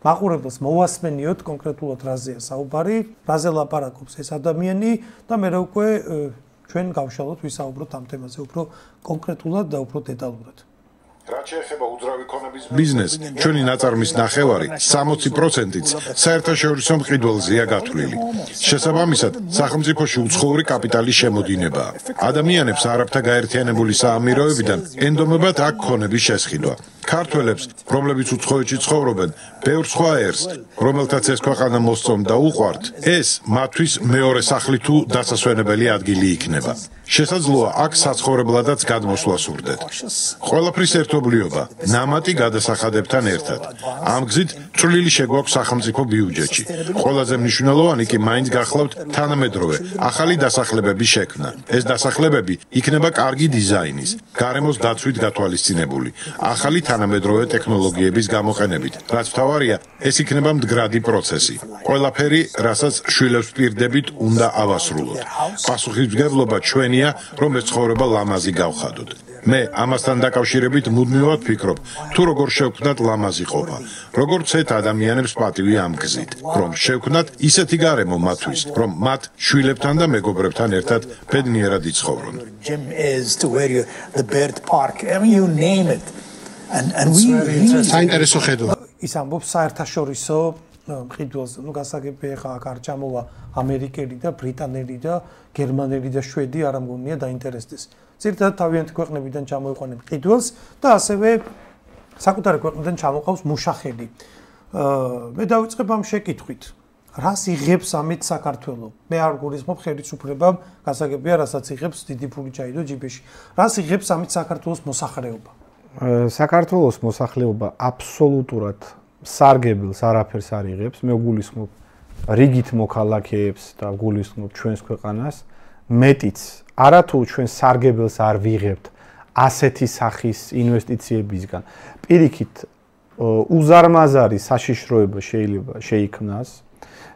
მაყურებელს მოვასმენიოთ კონკრეტულად რაზეა საუბარი, რაზე ლაპარაკობს ეს ადამიანი და მე უკვე ჩვენ გავშალოთ ვისაუბროთ ამ თემაზე უფრო კონკრეტულად და უფრო დეტალურად. რაც შეეხება უძრავი ქონების ბიზნესს, ჩვენი ნაწარმის ნახევარი 60%-იც საერთაშორისო მყიდველზეა გათვლილი. შესაბამისად, სახელმწიფოში უცხოური კაპიტალის შემოდინებაა. ადამიანებს არაბთა გაერთიანებული საამიროებიდან ენდომებათ აქ ქონების შესყიდვა. ქართველებს, რომლებიც უცხოეთში ცხოვრობენ, ბევრ სხვა ერს, რომელთაც ეს ქვეყანა მოსწონდა უყვართ, ეს მათთვის მეორე სახლი თუ დასასვენებელი ადგილი იქნება. შესაძლოა აქ საცხოვრებლადაც გადმოსვლა სურდეთ. ყველაფრის ერთობლიობა, ნამატი გადასახადებთან ერთად. ამ გზით წვლილი შეგვაქვს სახელმწიფო ბიუჯეტში. ყველაზე მნიშვნელოვანი კი მაინც გახლავთ თანამედროვე, ახალი დასახლებების შექმნა. ეს დასახლებები იქნება კარგი დიზაინის, გარემოს დაცვით გათვალისწინებული, ახალი თანამედროვე ტექნოლოგიების გამოყენებით. რაც მთავარია, ეს იქნება მდგრადი პროცესი. ყველაფერი, რასაც შვილებს პირდებით, უნდა ავასრულოთ. პასუხისმგებლობა ჩვენია, რომ ეს ცხოვრება ლამაზი გავხადოთ. მე ამასთან დაკავშირებით მუდმივად ვფიქრობ, თუ როგორ შევქმნათ ლამაზი ყოფა, როგორც ერთ ადამიანებს პატივი ამ გზით, რომ შევქმნათ ისეთი გარემო მათთვის, რომ მათ შვილებთან და მეგობრებთან ერთად ბედნიერად იცხოვრონ. საინტერესო ხედვა. ის ამბობს საერთაშორისო მყიდველზე, გასაგებია ხა აქ არ ჩამოვა ამერიკელი და ბრიტანელი და გერმანელი და შვედი არ ამგონია დაინტერესდეს. ძირითადად თავიანთი ქვეყნებიდან ჩამოიყვანენ მყიდველს და ასევე საკუთარი ქვეყნიდან ჩამოყავს მუშახელი. მე დავიწყებ ამ შეკითხვით. რას იღებს ამით საქართველო? მე არ გულისხმობ ხელისუფლებამ, გასაგებია რასაც იღებს დიდი ფული ჩაიდო ჯიბეში. რას იღებს ამით საქართველოს მოსახლეობა? საქართველოს მოსახლეობა აბსოლუტურად სარგებელს არაფერს არ იღებს. მე გულისხმობ რიგით მოქალაქეებს და გულისხმობ ჩვენს ქვეყანას, მეტიც არათუ ჩვენ სარგებელს არ ვიღებთ ასეთი სახის ინვესტიციებისგან. პირიქით უზარმაზარი საშიშროება შეიძლება შეიქმნას,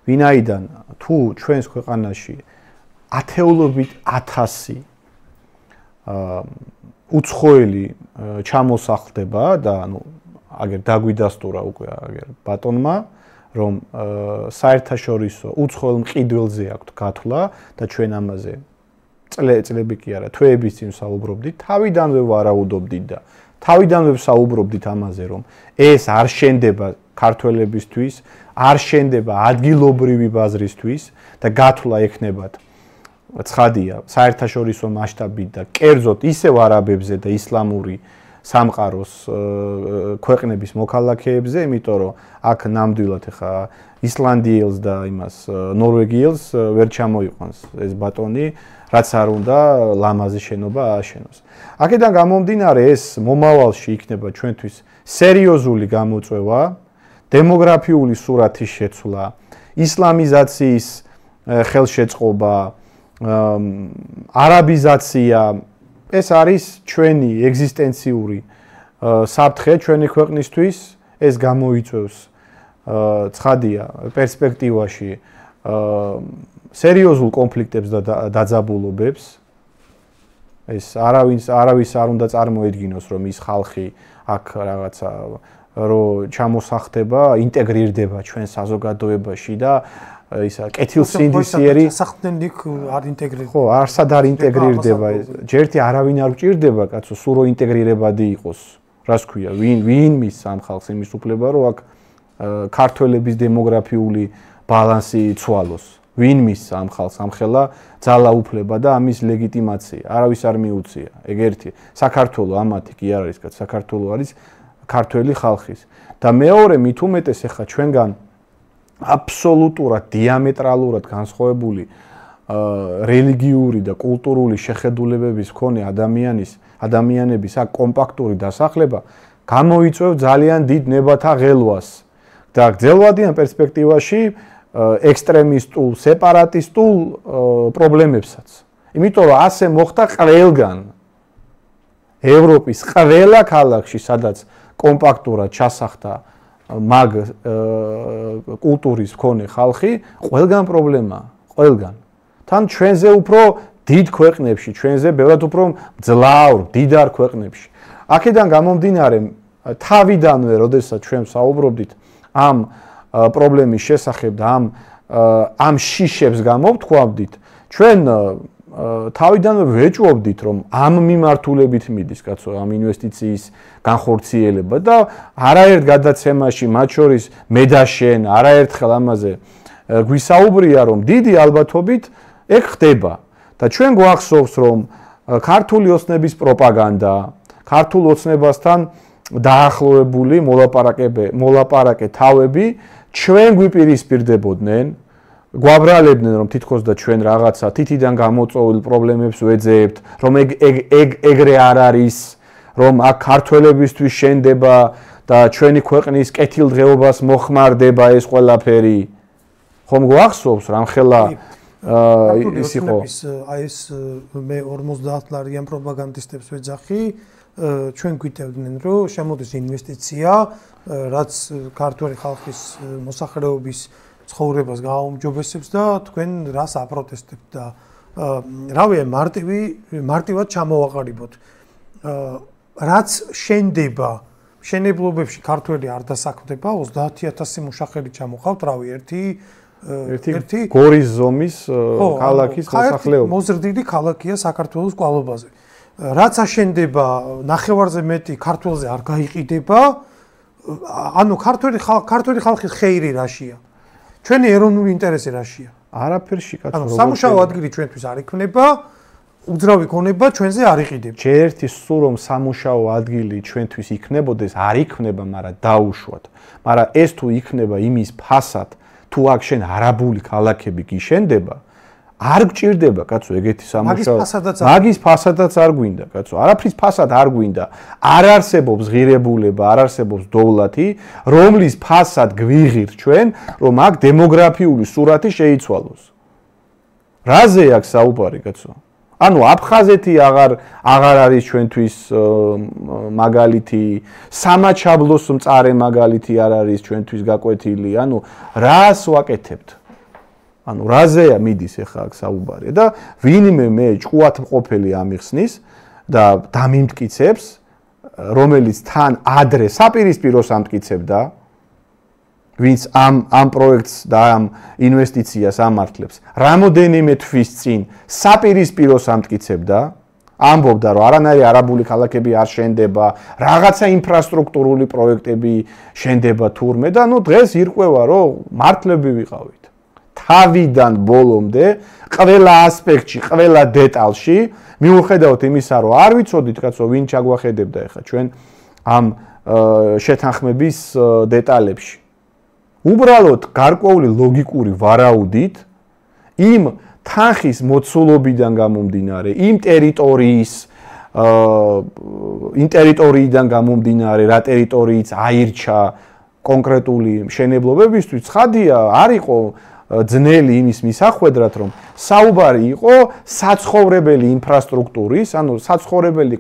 ვინაიდან თუ ჩვენს ქვეყანაში ათეულობით 1000 უცხოელი ჩამოსახლდება და აგერ დაგვიდასტურა უკვე აგერ ბატონმა, რომ საერთაშორისო უცხოელ მყიდველზე აქვთ გათვლა და ჩვენ ამაზე წლები კი არა, თვეების წინ საუბრობდით, თავიდანვე ვარაუდობდით და თავიდანვე საუბრობდით ამაზე, რომ ეს არ შენდება ქართველებისთვის, არ შენდება ადგილობრივი ბაზრისთვის და გათვლა ექნებათ ცხადია საერთაშორისო მასშტაბით და კერძოდ ისევ არაბებზე და ისლამური სამყაროს ქვეყნების მოქალაქეებზე, იმიტომ რომ აქ ნამდვილად ხა ისლანდიელს და იმას ნორვეგიელს ვერ ჩამოიყვანს ეს ბატონი, რაც არ უნდა ლამაზი შენობა ააშენოს. აქედან გამომდინარე ეს მომავალში იქნება ჩვენთვის სერიოზული გამოწვევა, დემოგრაფიული სურათის შეცვლა, ისლამიზაციის ხელშეწყობა, არაბიზაცია, ეს არის ჩვენი ეგზისტენციური საფრთხე ჩვენი ქვეყნისთვის, ეს გამოიწვევს ცხადია პერსპექტივაში სერიოზულ კონფლიქტებს და დაძაბულობებს. ეს არავის არ უნდა წარმოედგინოს, რომ ის ხალხი აქ რაღაცა რომ ჩამოსახდება, ინტეგრირდება ჩვენ საზოგადოებაში და ისა კეთილსინდისიერი სახდენდიქ არ ინტეგრირდება. ხო, არსად არ ინტეგრირდება. ჯერთი არავინ არ გჭირდება, კაცო, სულ რო ინტეგრირებადი იყოს. რას ქვია, ვინ მის ამ ხალხს იმის უფლება, რომ აქ ქართველების დემოგრაფიული ბალანსი იცვალოს. ვინ მის ამ ხალხს ამხელა ძალა უფლება და ამის ლეგიტიმაცია. არავის არ მიუწია. ეგ ერთი. საქართველო ამათი კი არ არის, კაც საქართველო არის ქართველი ხალხის. და მეორე მით უმეტეს ახლა ჩვენგან აბსოლუტურად დიამეტრალურად განსხვავებული რელიგიური და კულტურული შეხედულებების მქონე ადამიანების აქ კომპაქტური დასახლება გამოიწვევ ძალიან დიდ ნებათა ღელვას და გრძელვადიან პერსპექტივაში ექსტრემისტულ, სეპარატისტულ პრობლემებსაც. იმიტომ რომ ასე მოხდა ყველგან ევროპის ყველა ქალაქში, სადაც კომპაქტურად ჩასახდა მაგ კულტურის მქონე ხალხი, ყველგან პრობლემაა, ყველგან. თან ჩვენზე უფრო დიდ ქვეყნებში, ჩვენზე ბევრად უფრო მძლავრ, დიდარ ქვეყნებში. აქედან გამომდინარე, თავიდანვე, როდესაც ჩვენ საუბრობდით ამ პრობლემის შესახებ და ამ შიშებს გამოვთქვამდით, ჩვენ თავიდანვე ვეჭვობდით, რომ ამ მიმართულებით მიდის, კაცო, ამ ინვესტიციის განხორციელება და არაერთ გადაცემაში, მათ შორის მე და შენ, არაერთხელ ამაზე გვისაუბრია, რომ დიდი ალბათობით ეგ ხდება და ჩვენ გვახსოვს, რომ ქართული ოცნების პროპაგანდა, ქართულ ოცნებასთან დაახლოებული მოლაპარაკე თავები ჩვენ გვიპირისპირდებოდნენ, გვაბრალებდნენ, რომ თითქოს და ჩვენ რაღაცა თითიდან გამოწვეულ პრობლემებს ვეძებთ, რომ ეგრე არ არის, რომ აქ ქართველებისთვის შენდება და ჩვენი ქვეყნის კეთილდღეობას მოხმარდება ეს ყველაფერი. ხომ გვახსოვს რამხელა ის იყო? აი ეს მე 50 ლარიან პროპაგანდისტებს ვეძახი, ჩვენ გვიტევდნენ, რომ შემოდის ინვესტიცია, რაც ქართული ხალხის მოსახლეობის ცხოვრებას გააუმჯობესებს და თქვენ რას აპროტესტებთ და რავია მარტივად ჩამოვაყალიბოთ. რაც შენდება შენებლობებში ქართველი არ დასაქმდება, 30000 მუშახელი ჩამოყავთ, რავი, ერთი გორის ზომის ქალაქის მოსახლეობა. მოზრდილი ქალაქია საქართველოს კვალობაზე. რაც აშენდება ნახევარზე მეტი ქართველზე არ გაიყიდება, ანუ ქართველი ხალხის ხეირი რაშია? ჩვენი ეროვნული ინტერესი რაშია? არაფერში კაცო. ანუ სამუშაო ადგილი ჩვენთვის არ იქნება, უძრავი ქონება ჩვენზე არ იყიდება. ჯერერთი სულ რომ სამუშაო ადგილი ჩვენთვის იქნებოდეს, არ იქნება, მაგრამ დაუშვათ. მაგრამ ეს თუ იქნება იმის ფასად, თუ აქ შენ არაბული ქალაქები გიშენდება, არ გჭირდება, კაცო, ეგეთი სამუშაო. მაგის ფასადაც არ გვინდა, კაცო. არაფრის ფასად არ გვინდა. არ არსებობს ღირებულება, არ არსებობს დოვლათი, რომლის ფასად გვიღირთ ჩვენ, რომ აქ დემოგრაფიული სურათი შეიცვალოს. რაზე აქ საუბარი, კაცო? ანუ აფხაზეთი აღარ არის ჩვენთვის მაგალითი, სამაჩაბლოს მწარე მაგალითი არ არის ჩვენთვის გაკვეთილი. ანუ რას ვაკეთებთ? ანუ რაზეა მიდის ახლა აქ საუბარი და ვინმე მე ჭუათმყოფელი ამიხსნის და დამიმტკიცებს, რომელიც თან ადრე საპირისპიროს ამტკიცებდა, ვინც ამ პროექტს და ამ ინვესტიციას ამართლებს, რამოდენიმე თვის წინ საპირისპიროს ამტკიცებდა, ამბობდა, რომ არანაირი არაბული ქალაქები არ შენდება, რაღაცა ინფრასტრუქტურული პროექტები შენდება თურმე და ნუ დღეს ირკვევა, რომ მართლები ვიყავით. თავიდან ბოლომდე, ყველა ასპექტში, ყველა დეტალში, მიუხედავად იმისა, რომ არ ვიცოდით, კაცო, ვინ ჩაგვახედებდა ახლა ჩვენ ამ შეთანხმების დეტალებში. უბრალოდ გარკვეული ლოგიკური ვარაუდით, იმ თანხის მოცულობიდან გამომდინარე, იმ ტერიტორიიდან გამომდინარე, რა ტერიტორიიც აირჩა კონკრეტული მშენებლობებისთვის, ცხადია, არ იყო ძნელი იმის მისახვედრად, რომ საუბარი იყო საცხოვრებელი ინფრასტრუქტურის, ანუ საცხოვრებელი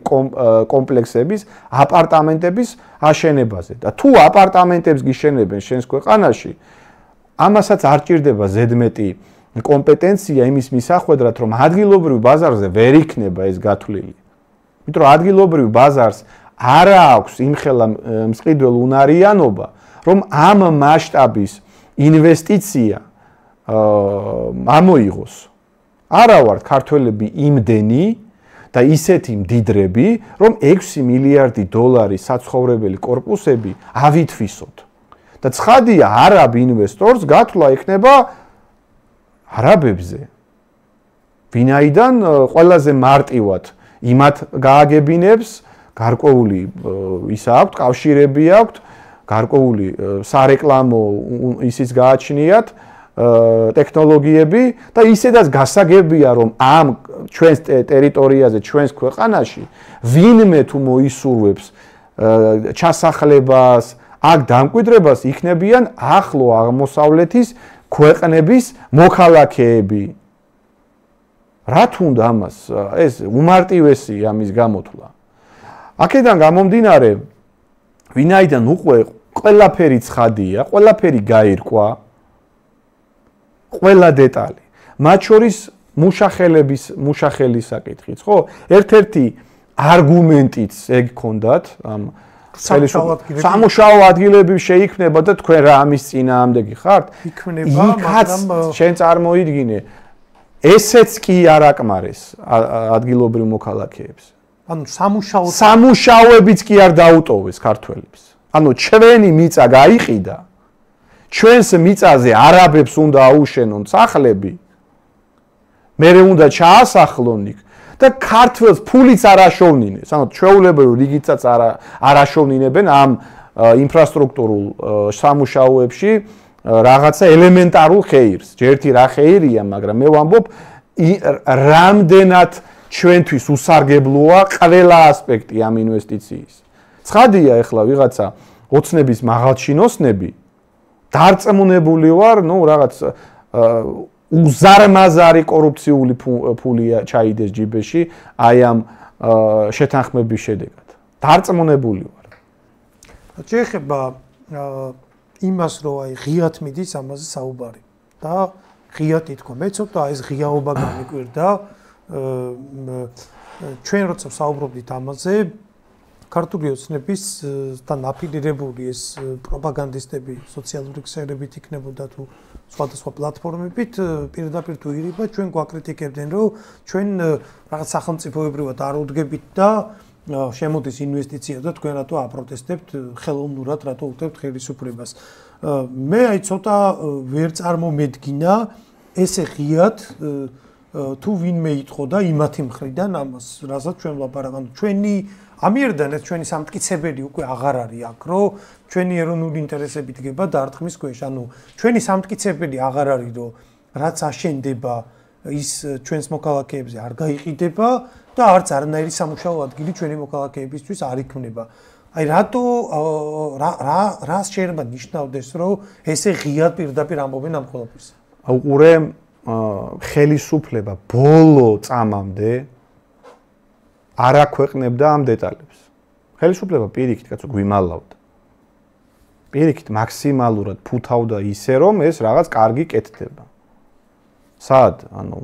კომპლექსების, აპარტამენტების აშენებაზე. და თუ აპარტამენტებს გიშენებენ შენს ქვეყანაში, ამასაც არ ჭირდება ზედმეტი კომპეტენცია იმის მისახვედრად, რომ ადგილობრივ ბაზარზე ვერ იქნება ეს გათვლილი. იმიტომ რომ ადგილობრივ ბაზარს არ აქვს იმხელა მსყიდველ უნარიანობა, რომ ამ მასშტაბის ინვესტიცია ამოიღოს. არა ვართ ქართველები იმდენი და ისეთი მდიდრები, რომ 6 მილიარდი დოლარის საცხოვრებელი კორპუსები ავითვისოთ. და ცხადია, არაბ ინვესტორს გათვლა იქნება არაბებზე. ვინაიდან ყველაზე მარტივად იმათ გააგებინებს, გარკვეული ისა აქვთ, კავშირები აქვთ, გარკვეული სარეკლამო ისიც გააჩნიათ, ტექნოლოგიები და ისედაც გასაგებია, რომ ამ ჩვენს ტერიტორიაზე, ჩვენს ქვეყანაში ვინმე თუ მოისურვებს ჩასახლებას, აქ დამკვიდრებას იქნებიან ახლო აღმოსავლეთის ქვეყნების მოქალაქეები. რა თუნდა ამას? ეს უმარტივესია ამის გამოთვლა. აქედან გამომდინარე, ვინაიდან უკვე ყველაფერი ცხადია, ყველაფერი გაირკვა, ყველა დეტალი. მათ შორის მუშახელის საკითხიც, ხო? ერთ-ერთი არგუმენტიც ეგ ქონდათ ამ სამუშაო ადგილები შეიქმნება და თქვენ რა ამის წინააღმდეგი ხართ? იქნება, მაგრამ შენ წარმოიდგინე, ესეც კი არ აკმარეს ადგილობრივ მოქალაქეებს. ანუ სამუშაოებიც კი არ დაუტოვეს ქართველებს. ანუ ჩვენი მიწა გაიყიდა. ჩვენს მიწაზე არაბებს უნდა აუშენონ სახლები. მერე უნდა ჩაასახლონ იქ და ქართველს ფულიც არ აშოვნინეს. ანუ ჩვეულებრივ რიგითაც არ აშოვნინებენ ამ ინფრასტრუქტურულ სამუშაოებში რაღაცა ელემენტარულ ხეირს. ჯერთი რა ხეირია, მაგრამ მე ვამბობ რამდენად ჩვენთვის უსარგებლოა ყველა ასპექტი ამ ინვესტიციის. ცხადია ახლა ვიღაცა ოცნების მაღალჩინოსნები დარწმუნებული ვარ, რაღაც უზარმაზარი კორუფციული ფულია ჩაიდეს ჯიბეში აი ამ შეთანხმების შედეგად. დარწმუნებული ვარ. შეეხება იმას, რომ აი ღიად მიდის ამაზე საუბარი და ღიად ითქვა. მე ცოტა ეს ღიაობა გამიკვირდა. ჩვენ როცა საუბრობდით ამაზე, ქართული ოცნების და ნაფილირებული ეს პროპაგანდისტები სოციალური ქსელებით იქნებოდა თუ სხვადასხვა პლატფორმებით პირდაპირ თუ ირიბა ჩვენ გვაკრიტიკებდნენ, რომ ჩვენ რაღაც სახელმწიფოებრივად არ უდგებით და შემოდის ინვესტიცია და თქვენ რატო აპროტესტებთ ხელოვნურად, რატო უხდებთ ხელისუფლებას. მე აი ცოტა ვერ წარმომედგინა ესე ღიად თუ ვინმე იტყოდა იმათი მხრიდან ამას, რასაც ჩვენ ვლაპარაკობთ. ჩვენი ამიერიდან ეს ჩვენი სამტკიცებელი უკვე აღარ არის აქ, რომ ჩვენი ეროვნული ინტერესები დგება დარტყმის ქვეშ. ანუ ჩვენი სამტკიცებელი აღარ არის, რომ რაც აშენდება ის ჩვენს მოქალაქეებზე არ გაიყიდება და არც არანაირი სამუშაო ადგილი ჩვენი მოქალაქეებისთვის არ იქმნება. აი რატო რა შეიძლება ნიშნავდეს, რომ ესე ღიად პირდაპირ ამბობენ ამ ყველაფერს? უყურე ხელისუფლება ბოლო წამამდე არ აქვეყნებდა ამ დეტალებს. ხელისუფლება პირიქით კაცო გვიმალავდა. პირიქით მაქსიმალურად ფუთავდა ისე რომ ეს რაღაც კარგი კეთდება. სად? ანუ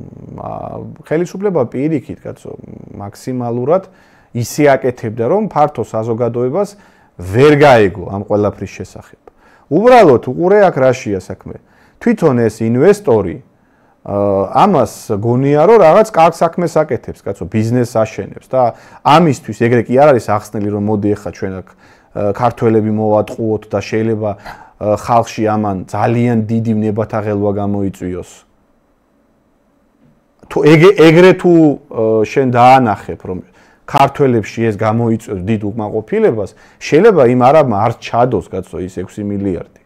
ხელისუფლება პირიქით კაცო მაქსიმალურად ისე აკეთებდა რომ ფართო საზოგადოებას ვერ გაეგო ამ ყველაფრის შესახებ. უბრალოდ უყურე აქ რაშია საქმე. თვითონ ეს ინვესტორი ამას გონია რომ რაღაც კარგ საქმეს აკეთებს, კაცო, ბიზნესს აშენებს და ამისთვის ეგრე კი არ არის ახსნელი რომ მოდი ახლა ჩვენ აქ ქართველები მოვატყუოთ და შეიძლება ხალხში ამან ძალიან დიდი ნებათაღელვა გამოიწვიოს. თუ ეგრე თუ შენ დაანახებ რომ ქართველებში ეს გამოიწვევს დიდ უკმაყოფილებას, შეიძლება იმ არაბმა არ ჩადოს, კაცო, ის 6 მილიარდი.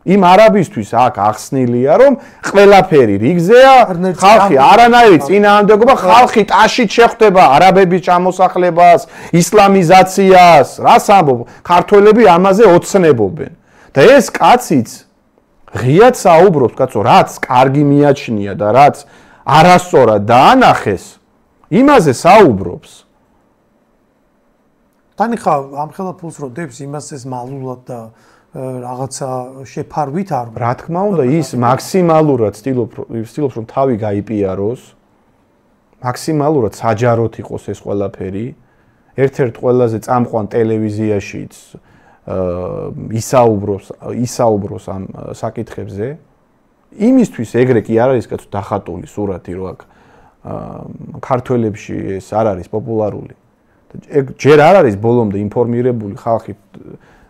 იმ არაბისთვის აქ ახსნილია რომ ყველაფერი რიგზეა, ხალხი არანაირი წინააღმდეგობა, ხალხი ტაშით შეხვდება არაბების ჩამოსახლებას, ისლამიზაციას, რას ამბობ, ქართველები ამაზე ოცნებობენ. და ეს კაციც ღიად საუბრობს, კაცო, რაც კარგი მიაჩნია და რაც არასწორად დაანახეს, იმაზე საუბრობს. თან ხა ამ ხელა ფულს რო დებს იმას ეს მალულად და რაღაცა შეფარვით არ რა თქმა უნდა ის მაქსიმალურად ცდილობს რომ თავი გაიპიაროს, მაქსიმალურად საჯაროდ იყოს ეს ყველაფერი. ერთ-ერთ ყველაზე წამყვან ტელევიზიაშიც ისაუბროს ამ საკითხებზე. იმისთვის ეგრე კი არ არის კაცო დახატული სურათი რომ აქ ქართველებში ეს არ არის პოპულარული. ჯერ არ არის ბოლომდე ინფორმირებული ხალხი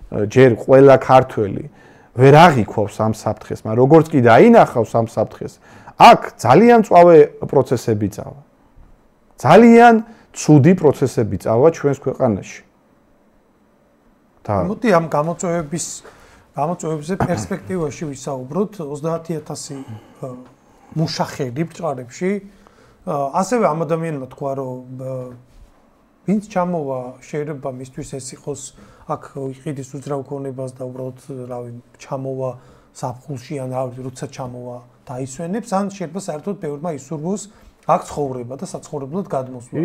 ჯერ ყველა ქართველი ვერ აღიქვავს ამ საფრთხეს, მაგრამ როგორც კი დაინახავს ამ საფრთხეს, აქ ძალიან მწვავე პროცესები წავა. ძალიან ცუდი პროცესები წავა ჩვენს ქვეყანაში. მოდი ამ გამოწვევებზე პერსპექტივაში ვისაუბროთ 30000 მუშახელი ბჭყალებში. ასევე ამ ადამიანმა თქვა რომ ვინც ჩამოვა შეიძლება მისთვის ეს იყოს აქ იყიდის უძრავ ქონებას და უბრალოდ რავი ჩამოვა საფხულში ან როცა ჩამოვა დაისვენებს ან შეიძლება საერთოდ ბევრმა ისურვოს აქ ცხოვრება და საცხოვრებლად გადმოსვლა.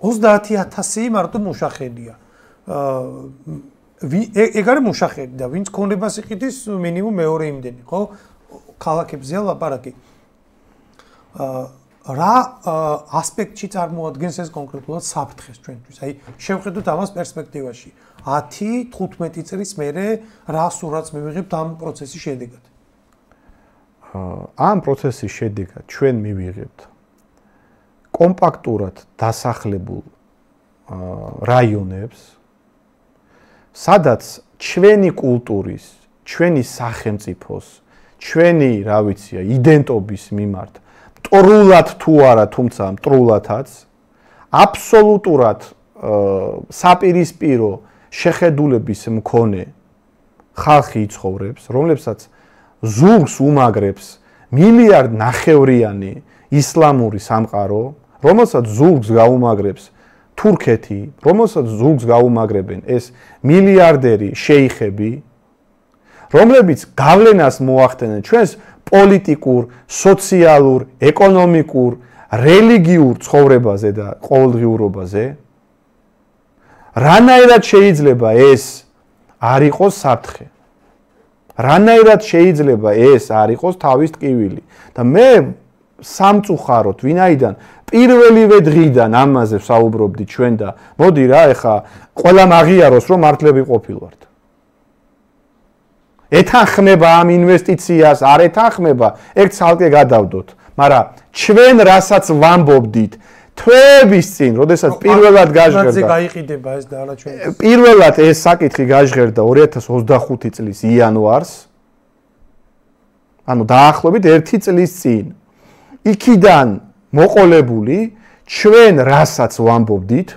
30000 მარტო მუშახელია. ეგ არის მუშახელი და ვინც ქონებას იყიდის მინიმუმ მეორე იმდენი, ხო? ქალაქებზეა ლაპარაკი. რა ასპექტში წარმოადგენს ეს კონკრეტულად საფრთხეს ჩვენთვის? აი, შევხედოთ ამას პერსპექტივაში. 10-15 წლის მერე რა სურათს მივიღებთ ამ პროცესის შედეგად? ამ პროცესის შედეგად ჩვენ მივიღებთ კომპაქტურად დასახლებულ რაიონებს, სადაც ჩვენი კულტურის, ჩვენი სახელმწიფოს, ჩვენი, რა ვიცია, იდენტობის მიმართ მტრულად თუ არა, თუმცა მტრულადაც აბსოლუტურად საპირისპირო შეხედულების მქონე ხალხი იცხოვრებს, რომლებსაც ზურგს უმაგრებს მილიარდნახევრიანი ისლამური სამყარო, რომელსაც ზურგს გაუმაგრებს თურქეთი, რომელსაც ზურგს გაუმაგრებენ ეს მილიარდერი შეიხები, რომლებიც გავლენას მოახდენენ ჩვენს პოლიტიკურ, სოციალურ, ეკონომიკურ, რელიგიურ ცხოვრებაზე და ყოველდღიურობაზე, რანაირად შეიძლება ეს არ იყოს საფრთხე? რანაირად შეიძლება ეს არ იყოს თავის ტკივილი? და მე სამწუხაროდ, ვინაიდან პირველივე დღიდან ამაზე ვსაუბრობდი ჩვენ და მოდი რა, ეხა ყველამ აღიაროს, რომ მართლები ყოფილვართ. ეთანხმება ამ ინვესტიციას, არ ეთანხმება, ეგ ცალკე გადავდოთ, მაგრამ ჩვენ რასაც ვამბობდით თვეების წინ, როდესაც პირველად გაჟღერდა. გაიყიდება ეს და არა ჩვენ. პირველად ეს საკითხი გაჟღერდა 2025 წლის იანვარს. ანუ დაახლოებით 1 წლის წინ. იქიდან მოყოლებული ჩვენ რასაც ვამბობდით,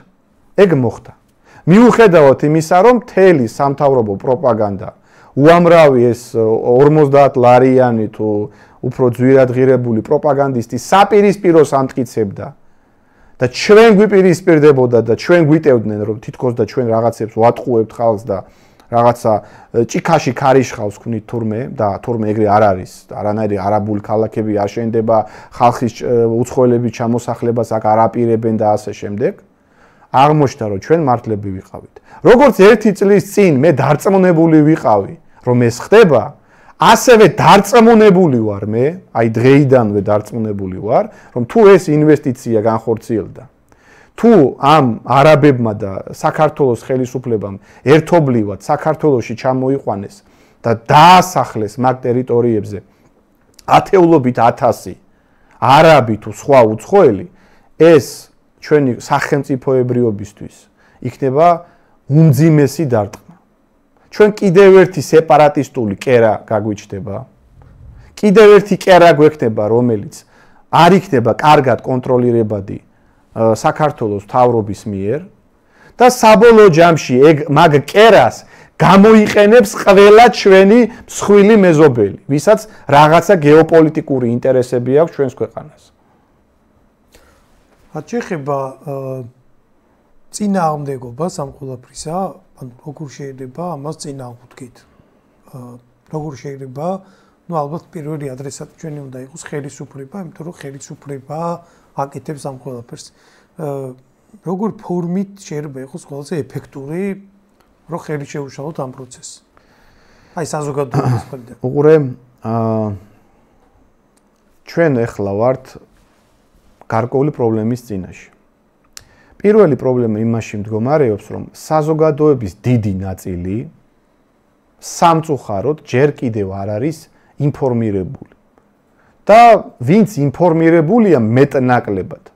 ეგ მოხდა. მიუხედავად იმისა, რომ მთელი სამთავრობო პროპაგანდა უამრავი ეს 50 ლარიანი თუ უფრო ძვირადღირებული პროპაგანდისტი საპირისპიროს ამტკიცებდა და ჩვენ გვიპირისპირდებოდა და ჩვენ გვიტევდნენ, რომ თითქოს და ჩვენ რაღაცებს ვატყუებთ ხალხს და რაღაცა ჭიქაში ქარიშხავს ვქნით თურმე და თურმე ეგრე არ არის. არანაირი არაბული ქალაქები არ შენდება, ხალხის უცხოელების ჩამოსახლებას აქ არ აპირებენ და ასე შემდეგ. აღმოჩნდა, რომ ჩვენ მართლები ვიყავით. როგორც 1 წლის წინ მე დარწმუნებული ვიყავი, რომ ეს ხდება, ასევე დარწმუნებული ვარ მე, აი დღეიდანვე დარწმუნებული ვარ, რომ თუ ეს ინვესტიცია განხორციელდა, თუ ამ არაბებმა და საქართველოს ხელისუფლებამ ერთობლივად საქართველოში ჩამოიყვანეს და დაასახლეს მაგ ტერიტორიებზე ათეულობით 1000 არაბი თუ სხვა უცხოელი, ეს ჩვენი სახელმწიფოებრიობისთვის იქნება უმძიმესი დარტყმა. ჩვენ კიდევ ერთი სეპარატისტული კერა გაგვიჩნდება. კიდევ ერთი კერა გვექნება, რომელიც არ იქნება კარგად კონტროლირებადი საქართველოს მთავრობის მიერ და საბოლოო ჯამში მაგ კერას გამოიყენებს ყველა ჩვენი მსხვილი მეზობელი, ვისაც რაღაცა გეოპოლიტიკური ინტერესები აქვს ჩვენს ქვეყანას. აშეხება წინააღმდეგობას ამ ყველაფრისა, ანუ როგორ შეიძლება ამას წინააღმდგეთ? როგორ შეიძლება, ну ალბათ პირველი ადრესატი ჩვენი უნდა იყოს ხელისუფლება, იმიტომ რომ ხელისუფლება აკეთებს ამ ყველაფერს. როგორ ფორმით შეიძლება იყოს ყველაზე ეფექტური, რომ ხელი შეუშალოთ ამ პროცესს? აი საზოგადოების მხრიდან. უყურე, ჩვენ ახლა ვართ გარკვეული პრობლემის წინაშე. პირველი პრობლემა იმაში მდგომარეობს, რომ საზოგადოების დიდი ნაწილი სამწუხაროდ ჯერ კიდევ არ არის ინფორმირებული. და ვინც ინფორმირებულია მეტნაკლებად,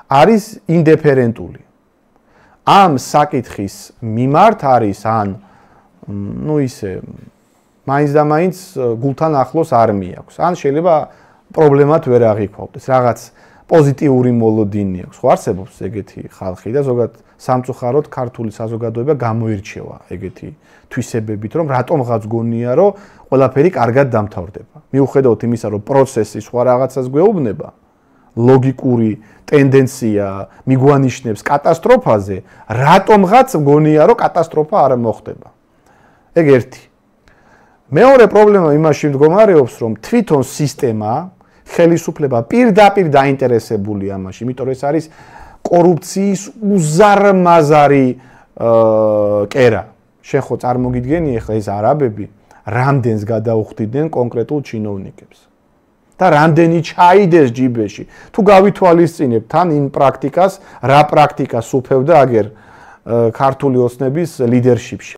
არის ინდიფერენტული. ამ საკითხის მიმართ არის ან ну ისე მაინც და მაინც გულთან ახლოს არმია აქვს. ან შეიძლება პრობლემად ვერ აღიქვავდეს. რაღაც პოზიტიური მოლოდინი აქვს. ხო არსებობს ეგეთი ხალხი და ზოგადად სამწუხაროდ ქართული საზოგადოება გამოირჩევა ეგეთი თვისებებით, რომ რატომღაც გონია, რომ ყველაფერი კარგად დამთავრდება. მიუხედავად იმისა, რომ პროცესი სხვა რაღაცას გვეუბნება, ლოგიკური ტენდენცია მიგვანიშნებს კატასტროფაზე, რატომღაც გონია, რომ კატასტროფა არ მოხდება. ეგ ერთი. მეორე პრობლემა იმაში მდგომარეობს, რომ თვითონ სისტემა ხელისუფლება პირდაპირ დაინტერესებულია ამაში, იმიტომ რომ ეს არის კორუფციის უზარმაზარი კერა. შენ ხო წარმოგიდგენი ახლა ეს არაბები რამდენს გადაუხდიდნენ კონკრეტულ ჩინოვნიკებს და რამდენი ჩაიდეს ჯიბეში. თუ გავითვალისწინებთ თან იმ პრაქტიკას, რა პრაქტიკას უფევდა აგერ ქართული ოცნების ლიდერშიპში.